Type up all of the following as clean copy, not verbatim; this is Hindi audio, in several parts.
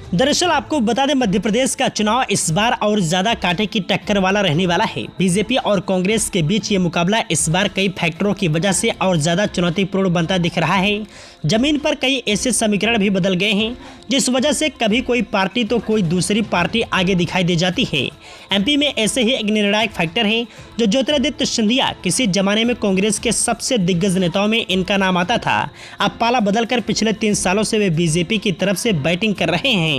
दरअसल आपको बता दें, मध्य प्रदेश का चुनाव इस बार और ज्यादा कांटे की टक्कर वाला रहने वाला है। बीजेपी और कांग्रेस के बीच ये मुकाबला इस बार कई फैक्टरों की वजह से और ज्यादा चुनौतीपूर्ण बनता दिख रहा है। जमीन पर कई ऐसे समीकरण भी बदल गए हैं जिस वजह से कभी कोई पार्टी तो कोई दूसरी पार्टी आगे दिखाई दे जाती है। एमपी में ऐसे ही एक निर्णायक फैक्टर है जो ज्योतिरादित्य सिंधिया, किसी जमाने में कांग्रेस के सबसे दिग्गज नेताओं में इनका नाम आता था। अब पाला बदलकर पिछले 3 सालों से वे बीजेपी की तरफ से बैटिंग कर रहे हैं।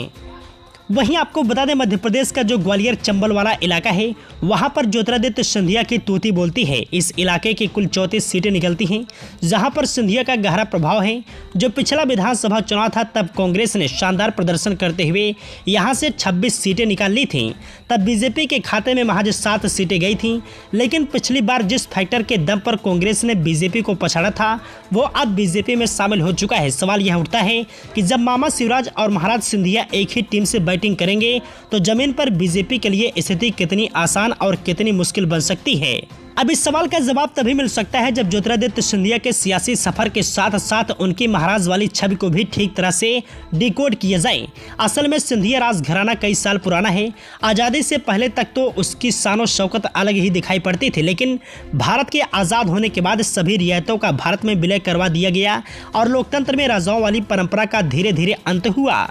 वहीं आपको बता दें, मध्य प्रदेश का जो ग्वालियर चंबल वाला इलाका है वहां पर ज्योतिरादित्य सिंधिया की तूती बोलती है। इस इलाके की कुल 34 सीटें निकलती हैं जहां पर सिंधिया का गहरा प्रभाव है। जो पिछला विधानसभा चुनाव था तब कांग्रेस ने शानदार प्रदर्शन करते हुए यहां से 26 सीटें निकाल ली थीं। तब बीजेपी के खाते में महज 7 सीटें गई थीं। लेकिन पिछली बार जिस फैक्टर के दम पर कांग्रेस ने बीजेपी को पछाड़ा था वो अब बीजेपी में शामिल हो चुका है। सवाल यह उठता है कि जब मामा शिवराज और महाराज सिंधिया एक ही टीम से बैटिंग करेंगे तो जमीन पर बीजेपी के लिए स्थिति कितनी आसान और कितनी मुश्किल बन सकती है। अब इस सवाल का जवाब तभी मिल सकता है जब ज्योतिरादित्य सिंधिया के सियासी सफर के साथ साथ उनकी महाराज वाली छवि को भी ठीक तरह से डिकोड किया जाए। असल में सिंधिया राजघराना कई साल पुराना है। आज़ादी से पहले तक तो उसकी शान और शौकत अलग ही दिखाई पड़ती थी, लेकिन भारत के आज़ाद होने के बाद सभी रियायतों का भारत में विलय करवा दिया गया और लोकतंत्र में राजाओं वाली परंपरा का धीरे धीरे अंत हुआ।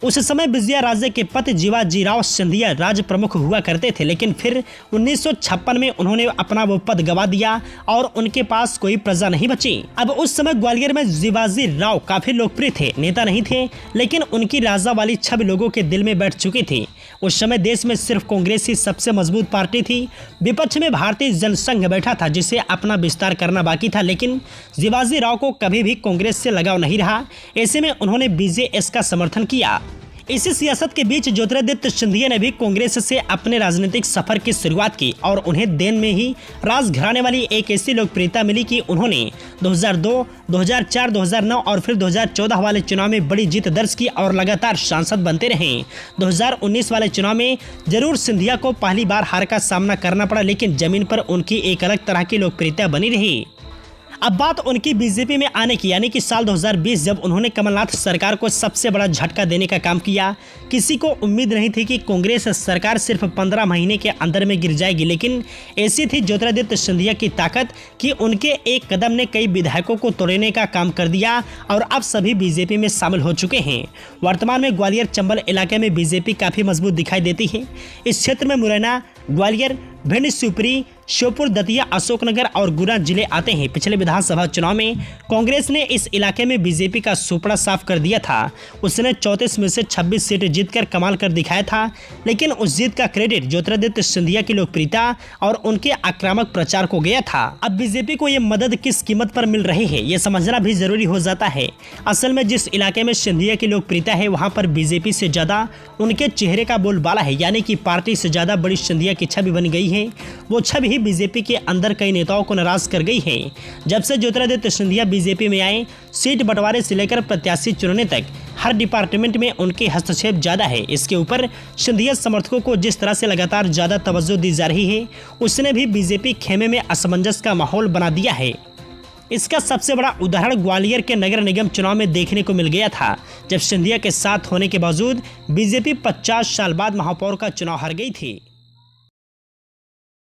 उस समय विजया राज्य के पति जीवाजीराव सिंधिया राज प्रमुख हुआ करते थे, लेकिन फिर 1956 में उन्होंने अपना वो पद गवा दिया और उनके पास कोई प्रजा नहीं बची। अब उस समय ग्वालियर में जीवाजीराव काफी लोकप्रिय थे, नेता नहीं थे, लेकिन उनकी राजा वाली छवि लोगों के दिल में बैठ चुकी थी। उस समय देश में सिर्फ कांग्रेस ही सबसे मजबूत पार्टी थी। विपक्ष में भारतीय जनसंघ बैठा था जिसे अपना विस्तार करना बाकी था, लेकिन जीवाजीराव को कभी भी कांग्रेस से लगाव नहीं रहा। ऐसे में उन्होंने बीजेएस का समर्थन किया। इसी सियासत के बीच ज्योतिरादित्य सिंधिया ने भी कांग्रेस से अपने राजनीतिक सफर की शुरुआत की और उन्हें देन में ही राजघराने वाली एक ऐसी लोकप्रियता मिली कि उन्होंने 2002, 2004, 2009 और फिर 2014 वाले चुनाव में बड़ी जीत दर्ज की और लगातार सांसद बनते रहे। 2019 वाले चुनाव में जरूर सिंधिया को पहली बार हार का सामना करना पड़ा, लेकिन जमीन पर उनकी एक अलग तरह की लोकप्रियता बनी रही। अब बात उनकी बीजेपी में आने की, यानी कि साल 2020 जब उन्होंने कमलनाथ सरकार को सबसे बड़ा झटका देने का काम किया। किसी को उम्मीद नहीं थी कि कांग्रेस सरकार सिर्फ 15 महीने के अंदर में गिर जाएगी, लेकिन ऐसी थी ज्योतिरादित्य सिंधिया की ताकत कि उनके एक कदम ने कई विधायकों को तोड़ने का काम कर दिया और अब सभी बीजेपी में शामिल हो चुके हैं। वर्तमान में ग्वालियर चंबल इलाके में बीजेपी काफ़ी मजबूत दिखाई देती है। इस क्षेत्र में मुरैना, ग्वालियर, भिंड, शिवपुरी, श्योपुर, दतिया, अशोकनगर और गुना जिले आते हैं। पिछले विधानसभा चुनाव में कांग्रेस ने इस इलाके में बीजेपी का सुपड़ा साफ कर दिया था। उसने 34 में से 26 सीटें जीतकर कमाल कर दिखाया था, लेकिन उस जीत का क्रेडिट ज्योतिरादित्य सिंधिया की लोकप्रियता और उनके आक्रामक प्रचार को गया था। अब बीजेपी को ये मदद किस कीमत पर मिल रही है ये समझना भी जरूरी हो जाता है। असल में जिस इलाके में सिंधिया की लोकप्रियता है वहाँ पर बीजेपी से ज़्यादा उनके चेहरे का बोलबाला है, यानी कि पार्टी से ज़्यादा बड़ी सिंधिया की छवि बन गई है। वो छवि ही बीजेपी के अंदर कई नेताओं को नाराज कर गई है। जब से ज्योतिरादित्य सिंधिया बीजेपी में आए, सीट बंटवारे से लेकर प्रत्याशी चुनने तक हर डिपार्टमेंट में उनके हस्तक्षेप ज्यादा है। इसके ऊपर सिंधिया समर्थकों को जिस तरह से लगातार ज्यादा तवज्जो दी जा रही है, उसने भी बीजेपी खेमे में असमंजस का माहौल बना दिया है। इसका सबसे बड़ा उदाहरण ग्वालियर के नगर निगम चुनाव में देखने को मिल गया था, जब सिंधिया के साथ होने के बावजूद बीजेपी 50 साल बाद महापौर का चुनाव हार गई थी।